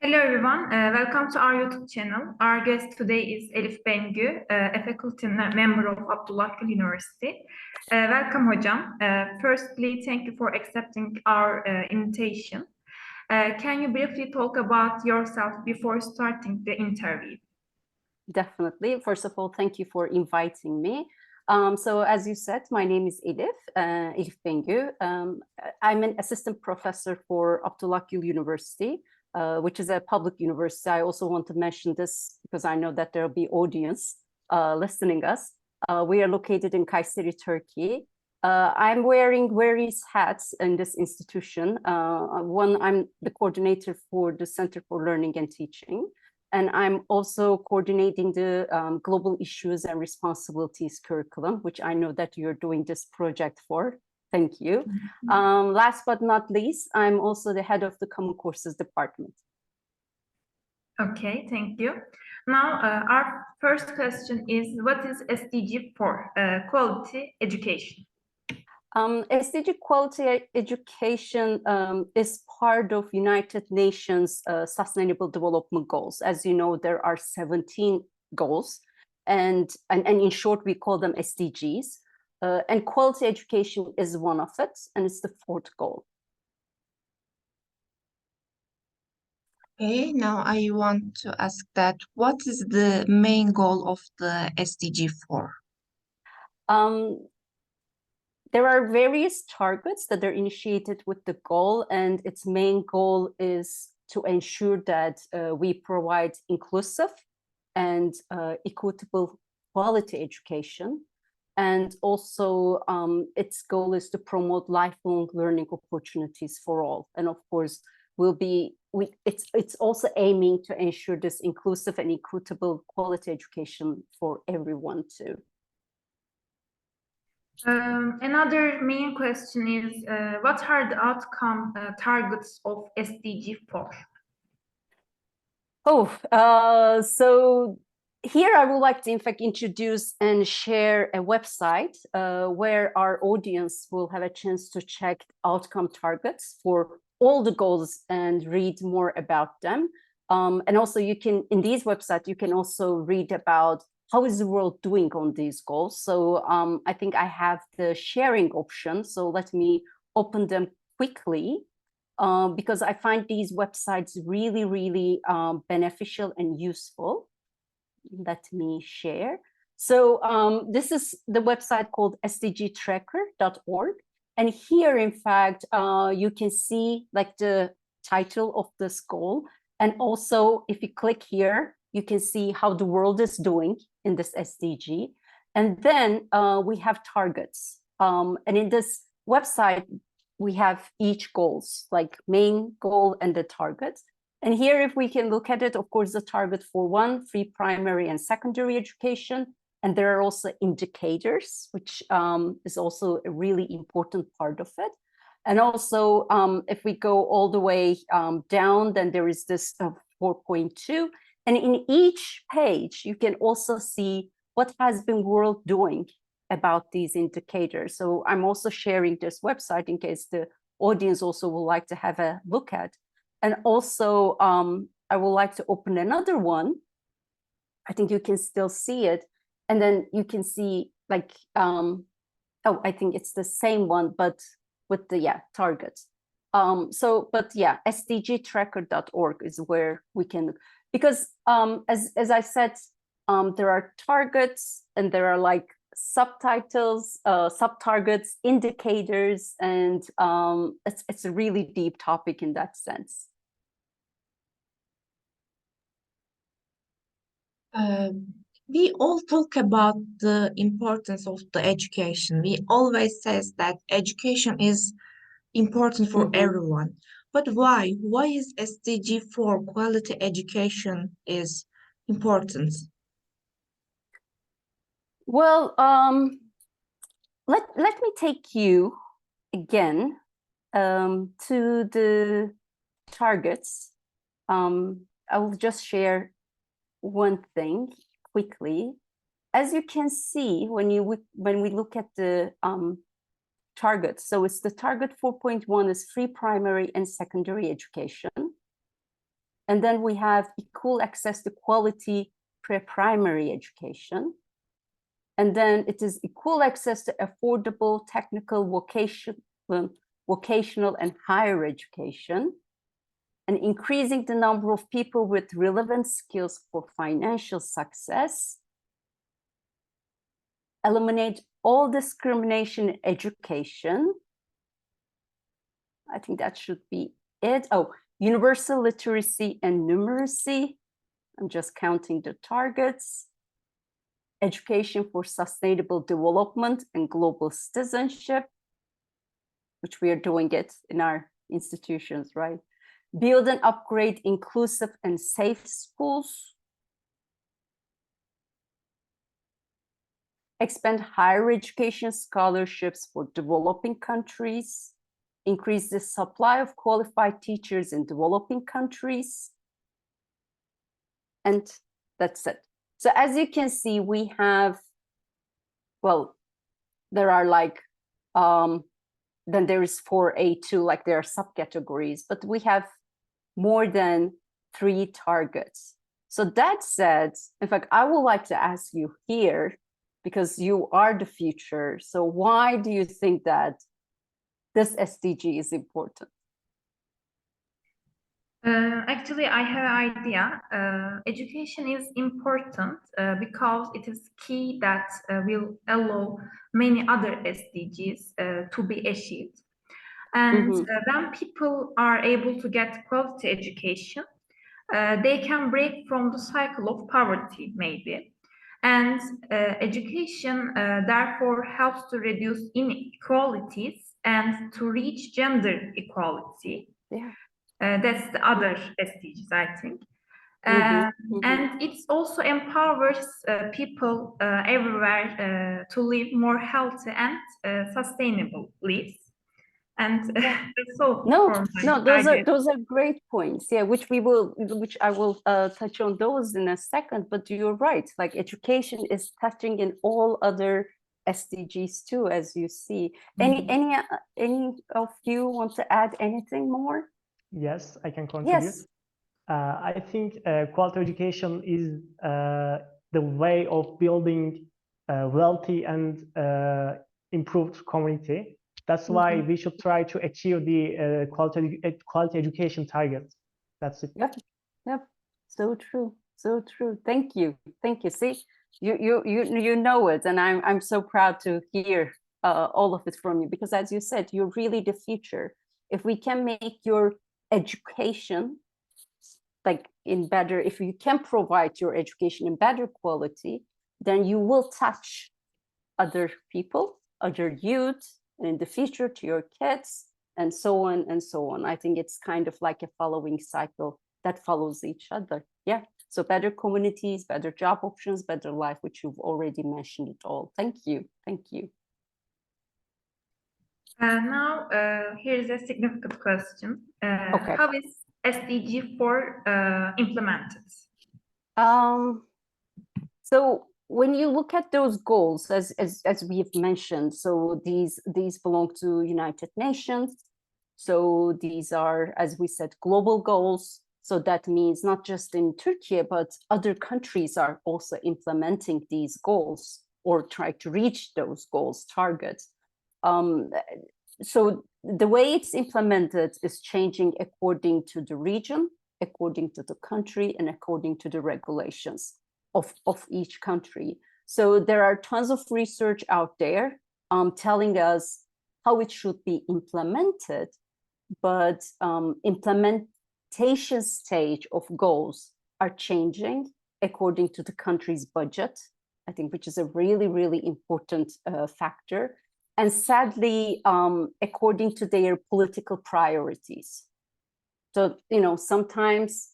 Hello everyone, welcome to our YouTube channel. Our guest today is Elif Bengü, a faculty member of Abdullah Gül University. Welcome hocam. Firstly, thank you for accepting our invitation. Can you briefly talk about yourself before starting the interview? Definitely. First of all, thank you for inviting me. So as you said, my name is Elif Bengü. I'm an assistant professor for Abdullah Gül University, which is a public university. I also want to mention this because I know that there will be audience listening us. We are located in Kayseri, Turkey. I'm wearing various hats in this institution. I'm the coordinator for the Center for Learning and Teaching. And I'm also coordinating the Global Issues and Responsibilities curriculum, which I know that you're doing this project for. Thank you. Last but not least, I'm also the head of the Common Courses department. Okay, thank you. Now, our first question is, what is SDG4, quality education? SDG quality education is part of United Nations Sustainable Development Goals. As you know, there are 17 goals, and in short, we call them SDGs. And quality education is one of it, and it's the fourth goal. Okay, now I want to ask that what is the main goal of the SDG4? There are various targets that are initiated with the goal, and its main goal is to ensure that we provide inclusive and equitable quality education. And also its goal is to promote lifelong learning opportunities for all. And of course, it's also aiming to ensure this inclusive and equitable quality education for everyone too. Another main question is, what are the outcome targets of SDG4? So here I would like to, in fact, introduce and share a website where our audience will have a chance to check outcome targets for all the goals and read more about them. And also in these websites, you can also read about how is the world doing on these goals. So I think I have the sharing option. So let me open them quickly because I find these websites really, really beneficial and useful. Let me share. So this is the website called SDGtracker.org. And here, in fact, you can see like the title of this goal. And also, if you click here, you can see how the world is doing in this SDG. And then we have targets. And in this website, we have each goals, like main goal and the targets. And here, if we can look at it, of course, the target for one, free primary and secondary education. And there are also indicators, which is also a really important part of it. And also, if we go all the way down, then there is this 4.2. And in each page, you can also see what has been world doing about these indicators. So I'm also sharing this website in case the audience also would like to have a look at. And also, I would like to open another one. I think you can still see it. And then you can see like, I think it's the same one, but with the targets. SDGtracker.org is where we can, because as I said, there are targets and there are like subtitles, sub-targets, indicators, and it's a really deep topic in that sense. We all talk about the importance of the education. We always says that education is important for everyone. But why? Why is SDG4 quality education is important? Well, let me take you again to the targets. I will just share one thing quickly. As you can see, when we look at the targets, so it's the target 4.1 is free primary and secondary education. And then we have equal access to quality pre-primary education. And then it is equal access to affordable technical vocational and higher education, and increasing the number of people with relevant skills for financial success, eliminate all discrimination in education. I think that should be it. Oh, universal literacy and numeracy. I'm just counting the targets. Education for sustainable development and global citizenship, which we are doing it in our institutions, right? Build and upgrade inclusive and safe schools. Expand higher education scholarships for developing countries. Increase the supply of qualified teachers in developing countries. And that's it. So as you can see, we have, well, there are like, then there is 4A2, like there are subcategories, but we have more than 3 targets. So that said, in fact, I would like to ask you here, because you are the future. So why do you think that this SDG is important? Actually, I have an idea. Education is important because it is key that will allow many other SDGs to be achieved. And when people are able to get quality education, they can break from the cycle of poverty, maybe. And education, therefore, helps to reduce inequalities and to reach gender equality. Yeah. That's the other SDGs, I think. And it also empowers people everywhere to live more healthy and sustainable lives. And that's all. Those are great points. Yeah, which I will touch on those in a second. But you're right. Like education is touching in all other SDGs too, as you see. Any of you want to add anything more? Yes, I can contribute. Yes. I think quality education is the way of building a wealthy and improved community. That's why we should try to achieve the quality education targets. That's it. Yep. So true. So true. Thank you. See, you know it, and I'm so proud to hear all of it from you, because as you said, you're really the future. If we can make your education like in better, if you can provide your education in better quality, then you will touch other people, other youth, and in the future to your kids, and so on and so on. I think it's kind of like a following cycle that follows each other. Yeah. So better communities, better job options, better life, which you've already mentioned it all. Thank you. Now, here is a significant question. Okay. How is SDG4 implemented? So when you look at those goals, as we have mentioned, so these belong to United Nations. So these are, as we said, global goals. So that means not just in Turkey, but other countries are also implementing these goals or try to reach those goals, targets. So the way it's implemented is changing according to the region, according to the country, and according to the regulations of each country. So there are tons of research out there telling us how it should be implemented, but implementation stage of goals are changing according to the country's budget, I think, which is a really, really important factor. And sadly, according to their political priorities. So, sometimes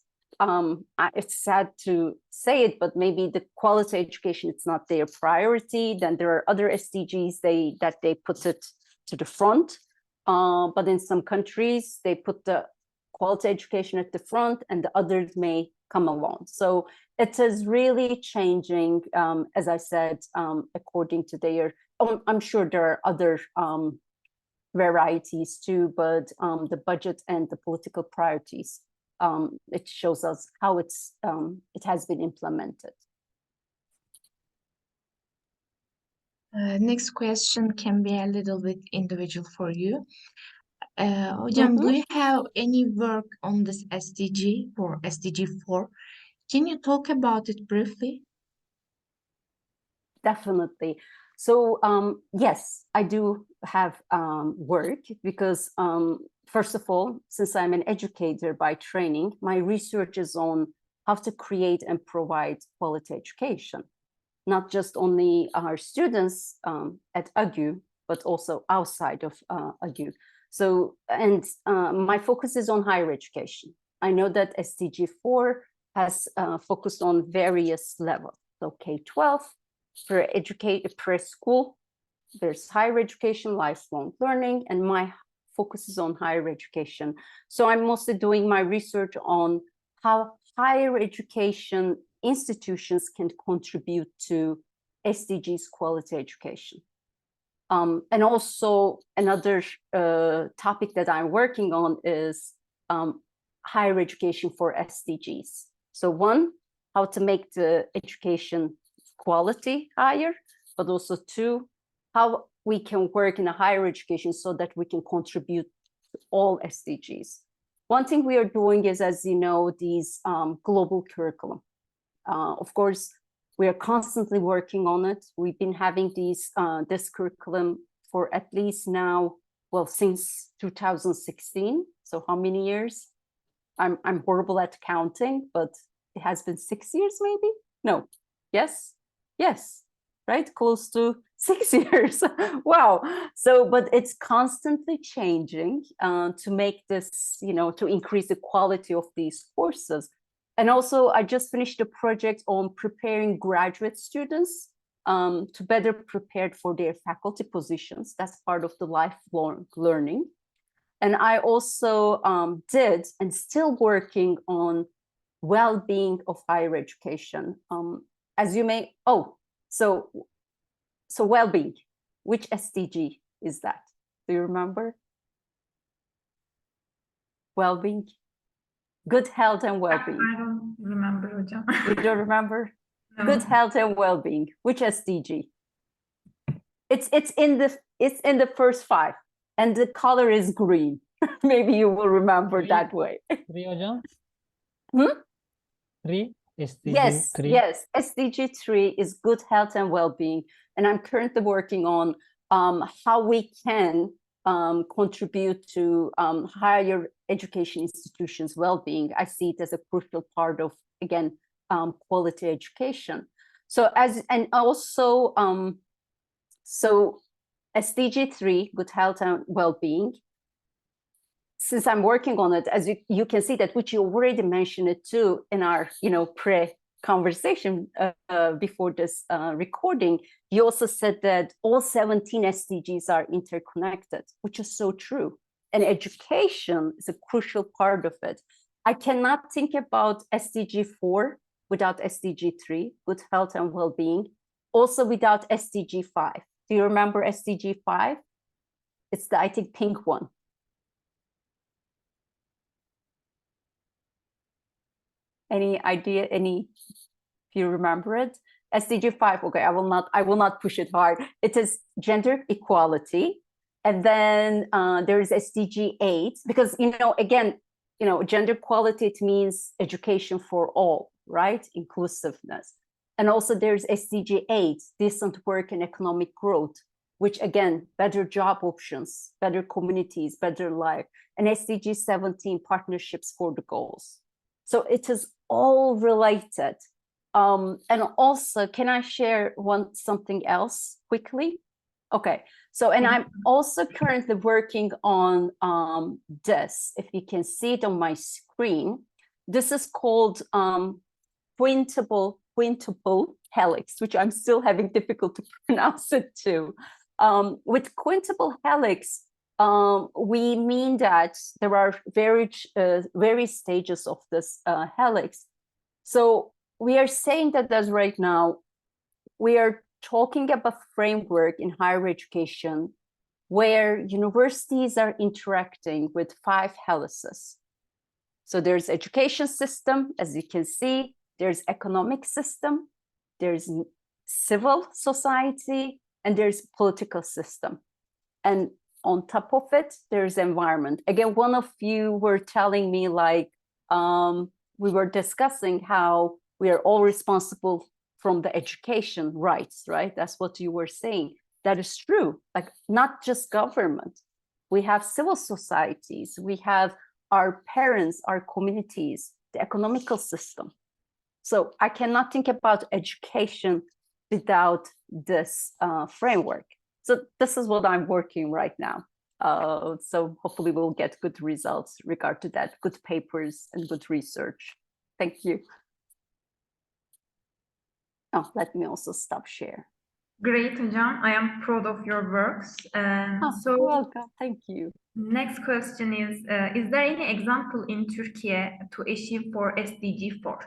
it's sad to say it, but maybe the quality education, it's not their priority. Then there are other SDGs that they put it to the front. But in some countries, they put the quality education at the front and the others may come along. So it is really changing, as I said, according to their, I'm sure there are other varieties too, but the budget and the political priorities it shows us how it has been implemented. Next question can be a little bit individual for you. Hocam, do you have any work on this SDG for SDG4? Can you talk about it briefly? Definitely. So yes, I do have work because first of all, since I'm an educator by training, my research is on how to create and provide quality education, not just only our students at AGU, but also outside of AGU. So, and my focus is on higher education. I know that SDG4 has focused on various levels. So K-12, preschool, there's higher education, lifelong learning, and my focus is on higher education. So I'm mostly doing my research on how higher education institutions can contribute to SDGs quality education. And also another topic that I'm working on is higher education for SDGs. So one, how to make the education quality higher, but also two, how we can work in a higher education so that we can contribute to all SDGs. One thing we are doing is, as you know, these global curriculum. Of course, we are constantly working on it. We've been having this curriculum for at least now, well, since 2016. So how many years? I'm horrible at counting, but it has been 6 years maybe? No, yes, right? Close to 6 years. Wow. So, but it's constantly changing to make this, to increase the quality of these courses. And also, I just finished a project on preparing graduate students to better prepare for their faculty positions. That's part of the lifelong learning. And I also did and still working on well-being of higher education. As you may, so well-being, which SDG is that? Do you remember? Well-being? Good health and well-being. I don't remember, hocam. You don't remember? No. Good health and well-being. Which SDG? It's in the first 5, and the color is green. Maybe you will remember that way. 3 hocam. 3 SDG Yes, 3. yes. SDG 3 is good health and well-being, and I'm currently working on how we can contribute to higher education institutions' well-being. I see it as a crucial part of, again, quality education. So so SDG 3, good health and well-being. Since I'm working on it, as you can see that, which you already mentioned it too in our pre-conversation before this recording, you also said that all 17 SDGs are interconnected, which is so true. And education is a crucial part of it. I cannot think about SDG 4 without SDG 3, good health and well-being, also without SDG 5. Do you remember SDG 5? It's the, I think, pink one. Any idea? If you remember it? SDG 5, okay, I will not push it hard. It is gender equality. And then there is SDG 8, because, again, gender equality, it means education for all, right? Inclusiveness. And also there's SDG 8, decent work and economic growth, which again, better job options, better communities, better life. And SDG 17, partnerships for the goals. So it is all related. And also, can I share something else quickly? Okay, so, and I'm also currently working on this, if you can see it on my screen. This is called quintuple helix, which I'm still having difficulty to pronounce it too. With quintuple helix, we mean that there are various stages of this helix. So we are saying that as right now, we are talking about framework in higher education where universities are interacting with 5 helices. So there's education system, as you can see, there's economic system, there's civil society, and there's political system. And on top of it, there's environment. Again, one of you were telling me like, we were discussing how we are all responsible from the education rights, right? That's what you were saying. That is true, like not just government. We have civil societies, we have our parents, our communities, the economical system. So I cannot think about education without this framework. So this is what I'm working right now. So hopefully we'll get good results regard to that, good papers and good research. Thank you. Oh, let me also stop share. Great, Hocam. I am proud of your works. So Welcome. Thank you. next question is there any example in Turkey to achieve for SDG4?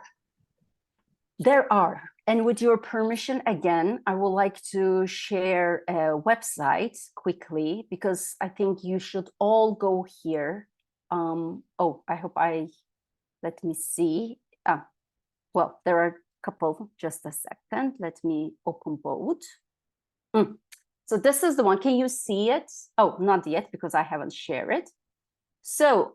There are. And with your permission, again, I would like to share a website quickly, because I think you should all go here. Oh, I hope let me see. Well, there are a couple, just a second. Let me open both. So this is the one. Can you see it? Oh, not yet, because I haven't shared it. So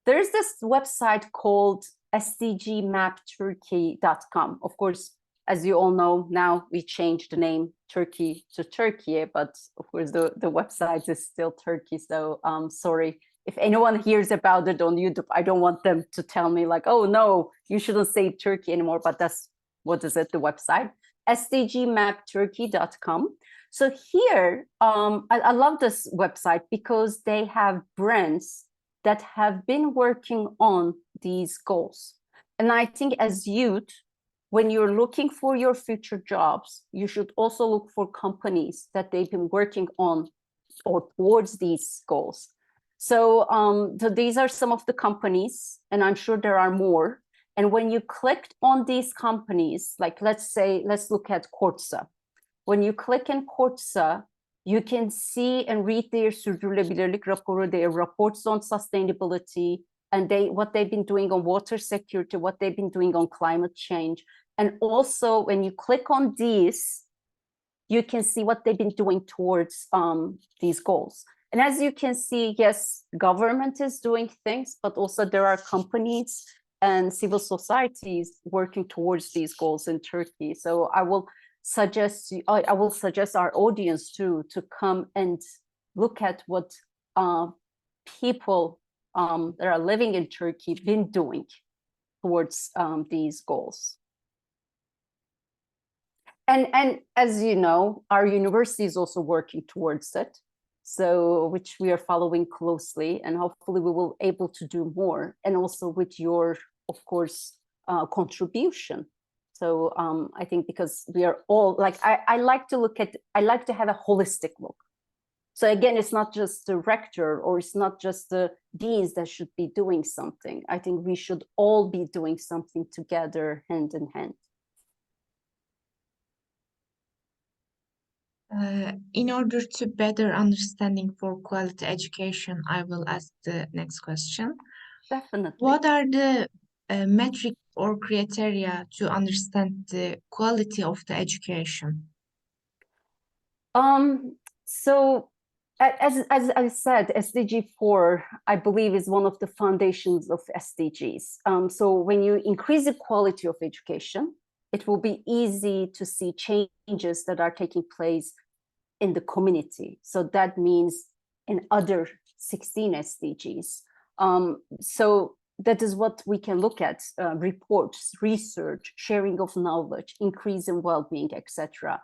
there's this website called SDGmapturkey.com. Of course, as you all know, now we changed the name Turkey to Turkey, but of course the website is still Turkey. So sorry if anyone hears about it on YouTube. I don't want them to tell me like, oh no, you shouldn't say Turkey anymore, but that's what is it, the website, SDGmapturkey.com. So here, I love this website because they have brands that have been working on these goals. And I think as youth, when you're looking for your future jobs, you should also look for companies that they've been working on or towards these goals. So, these are some of the companies, and I'm sure there are more. And when you clicked on these companies, like let's look at Kortsa. When you click in Kortsa, you can see and read their sürdürülebilirlik raporu, their reports on sustainability, and what they've been doing on water security, what they've been doing on climate change. And also when you click on these, you can see what they've been doing towards these goals. And as you can see, yes, government is doing things, but also there are companies and civil societies working towards these goals in Turkey. So I will suggest our audience to come and look at what people that are living in Turkey been doing towards these goals. And as you know, our university is also working towards it, so which we are following closely, and hopefully we will able to do more, and also with your, of course, contribution. So I think because we are all like, I like to have a holistic look. So again, it's not just the rector or it's not just the deans that should be doing something. I think we should all be doing something together, hand in hand. In order to better understanding for quality education, I will ask the next question. Definitely. What are the metrics or criteria to understand the quality of the education? So as I said, SDG4, I believe, is one of the foundations of SDGs. So when you increase the quality of education, it will be easy to see changes that are taking place in the community. So that means in other 16 SDGs. So that is what we can look at, reports, research, sharing of knowledge, increase in well-being, etc.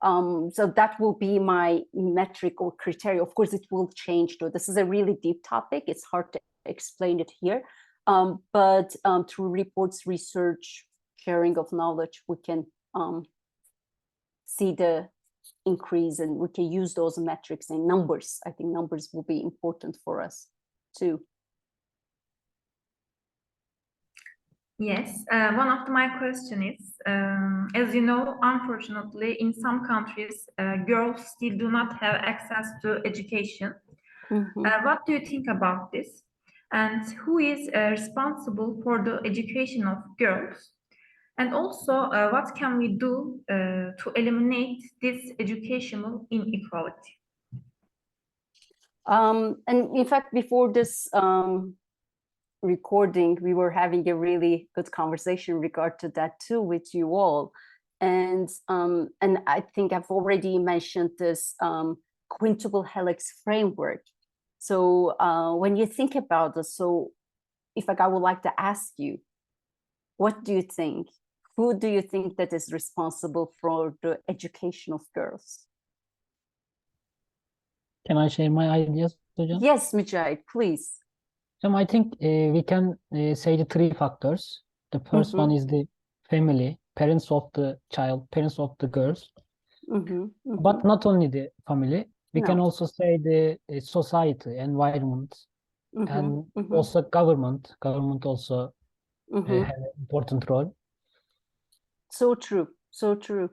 So that will be my metric or criteria. Of course, it will change though. This is a really deep topic. It's hard to explain it here. But through reports, research, sharing of knowledge, we can see the increase, and we can use those metrics and numbers. I think numbers will be important for us too. Yes, one of my question is, as you know, unfortunately, in some countries, girls still do not have access to education. Mm-hmm. What do you think about this? and who is responsible for the education of girls? And also, what can we do to eliminate this educational inequality? And in fact, before this recording, we were having a really good conversation in regard to that too with you all. And I think I've already mentioned this quintuple helix framework. So when you think about this, so if I would like to ask you, what do you think? Who do you think that is responsible for the education of girls? Can I share my ideas, Hocam? Yes, Mücahit, please. I think we can say the three factors. The first one is the family, parents of the child, parents of the girls. But not only the family, we can also say the society, environment, and also government. Government also have an important role. So true, so true.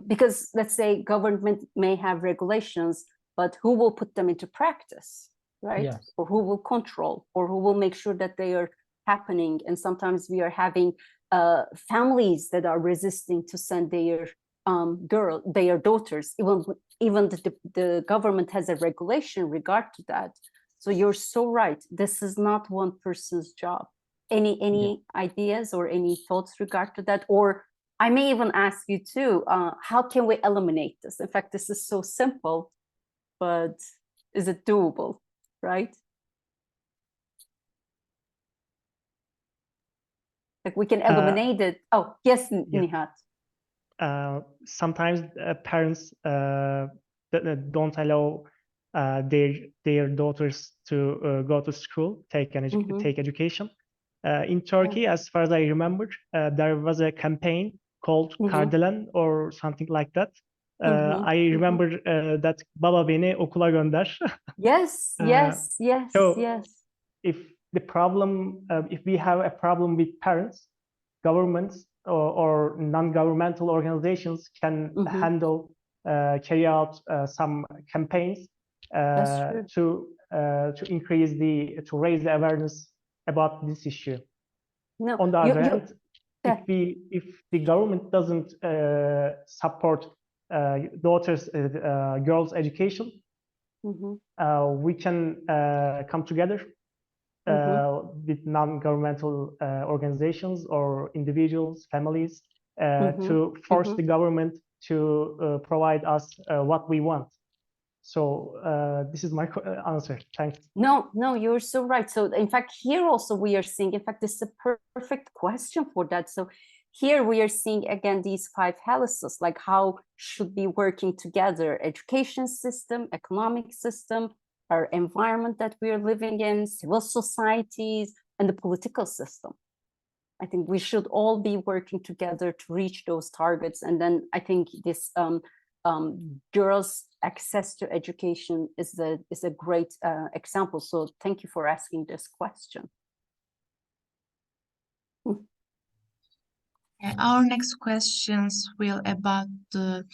Because let's say government may have regulations, but who will put them into practice, right? Yes. Or who will control, or who will make sure that they are happening? And sometimes we are having families that are resisting to send their their daughters. Even the government has a regulation regard to that. So you're so right. This is not one person's job. Any ideas or any thoughts regard to that? Or I may even ask you too, how can we eliminate this? In fact, this is so simple, but is it doable, right? Like we can eliminate it. Oh, yes, Nihat. Sometimes parents don't allow their daughters to go to school, take education. In Turkey, as far as I remember, there was a campaign called Kardelen or something like that. I remember that Baba beni okula gönder. Yes, yes, yes, so yes. If we have a problem with parents, governments or non-governmental organizations can handle, carry out some campaigns to raise the awareness about this issue. No, on the other hand, if the government doesn't support daughters, girls' education, we can come together with non-governmental organizations or individuals, families, to force the government to provide us what we want. So this is my answer. Thanks. No, you're so right. So in fact, here also we are seeing, in fact, this is a perfect question for that. So here we are seeing again these 5 helices, like how should be working together: education system, economic system, our environment that we are living in, civil societies, and the political system. I think we should all be working together to reach those targets. And then I think this girls' access to education is a great example. So thank you for asking this question. Our next questions will about the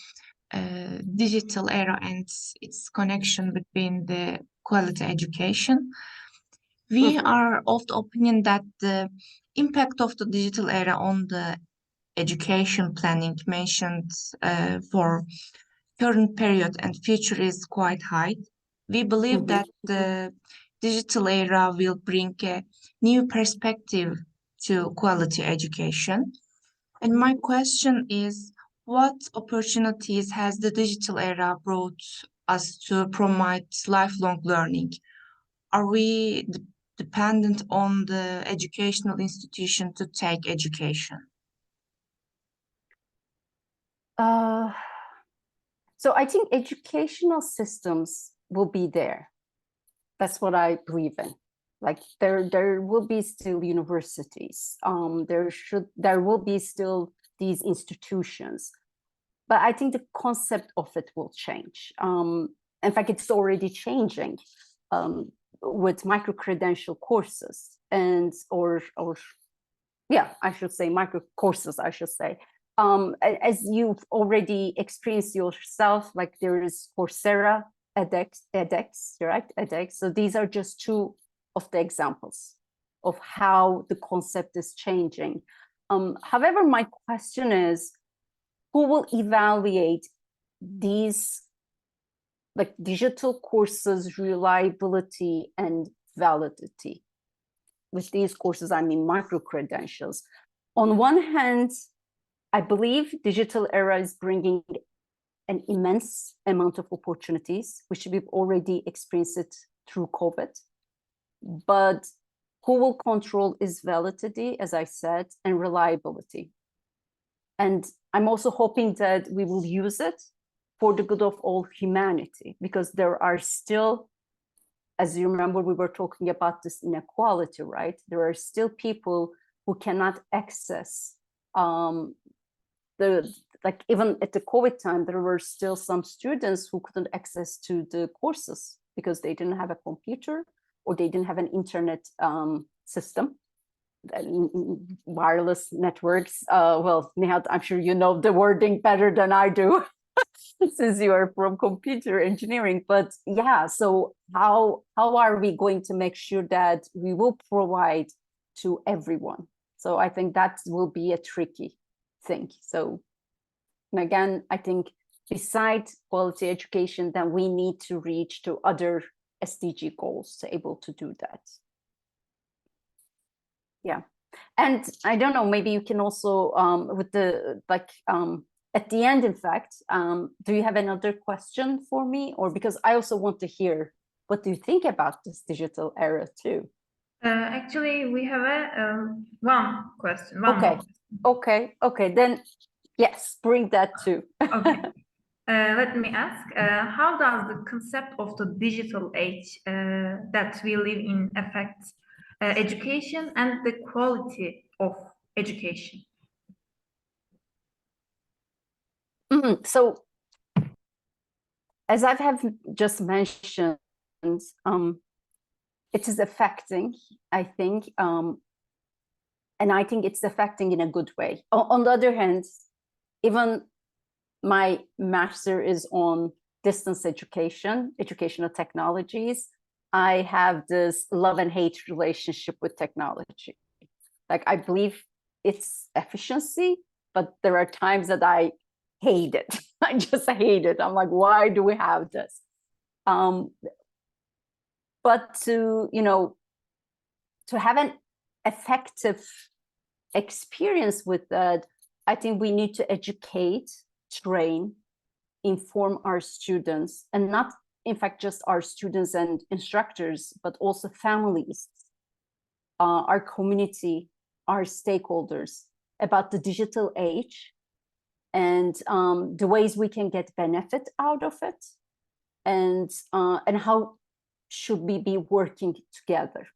digital era and its connection between the quality education. We are of the opinion that the impact of the digital era on the education planning mentioned for current period and future is quite high. We believe that the digital era will bring a new perspective to quality education. And my question is, what opportunities has the digital era brought us to promote lifelong learning? Are we dependent on the educational institution to take education? So I think educational systems will be there. That's what I believe in. Like there will be still universities. There will be still these institutions, but I think the concept of it will change. In fact, it's already changing with micro-credential courses I should say micro courses. I should say. As you've already experienced yourself, like there is Coursera, edX, right? edX. So these are just 2 of the examples of how the concept is changing. However, my question is, who will evaluate these like digital courses reliability and validity? With these courses, I mean micro-credentials. On one hand, I believe digital era is bringing an immense amount of opportunities, which we've already experienced it through COVID. But who will control is validity, as I said, and reliability. And I'm also hoping that we will use it for the good of all humanity, because there are still, as you remember, we were talking about this inequality, right? There are still people who cannot access like even at the COVID time, there were still some students who couldn't access to the courses because they didn't have a computer or they didn't have an internet system, wireless networks. Well, Nihat, I'm sure you know the wording better than I do since you are from computer engineering. But yeah, so how are we going to make sure that we will provide to everyone? So I think that will be a tricky thing. So, and again, I think besides quality education, then we need to reach to other SDG goals to able to do that. Yeah, and I don't know, maybe you can also with the at the end, in fact, do you have another question for me? Or because I also want to hear what do you think about this digital era too? Actually, we have a one question. Okay. Then yes, bring that too. Okay. Let me ask, how does the concept of the digital age that we live in affect education and the quality of education? So, as I have just mentioned, it is affecting, I think, and I think it's affecting in a good way. On the other hand, even my master is on distance education, educational technologies. I have this love and hate relationship with technology. Like, I believe it's efficiency, but there are times that I hate it. I just hate it. I'm like, why do we have this? But to, to have an effective experience with that, I think we need to educate, train, inform our students, and not, in fact, just our students and instructors, but also families, our community, our stakeholders about the digital age and the ways we can get benefit out of it, and how should we be working together.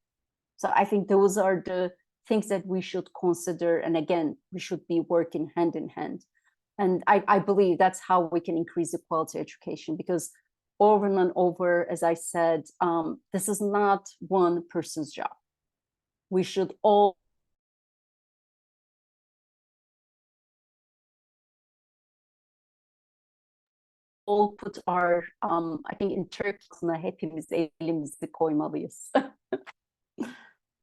So I think those are the things that we should consider. And again, we should be working hand in hand. And I believe that's how we can increase the quality education, because over and over, as I said, this is not one person's job. We should all put our, I think in Turkish, hepimiz elimizi koymalıyız.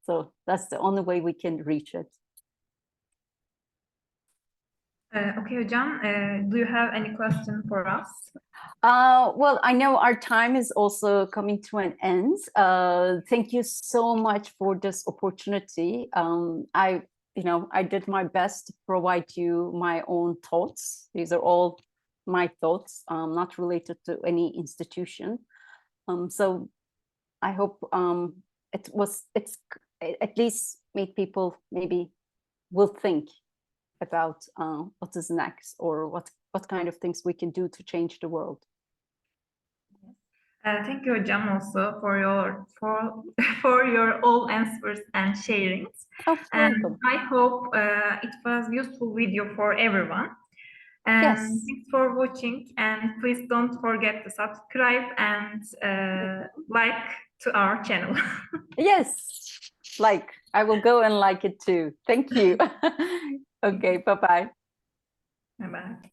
So that's the only way we can reach it. Okay, Hocam, do you have any question for us? Well, I know our time is also coming to an end. Thank you so much for this opportunity. I did my best to provide you my own thoughts. These are all my thoughts, not related to any institution. So I hope it's at least made people maybe will think about what is next, or what kind of things we can do to change the world. Thank you, Hocam, also for your all answers and sharings. And I hope it was useful video for everyone. And Yes. Thanks for watching, and please don't forget to subscribe and like to our channel. Yes, I will go and like it too. Thank you. Okay, bye-bye. Bye-bye.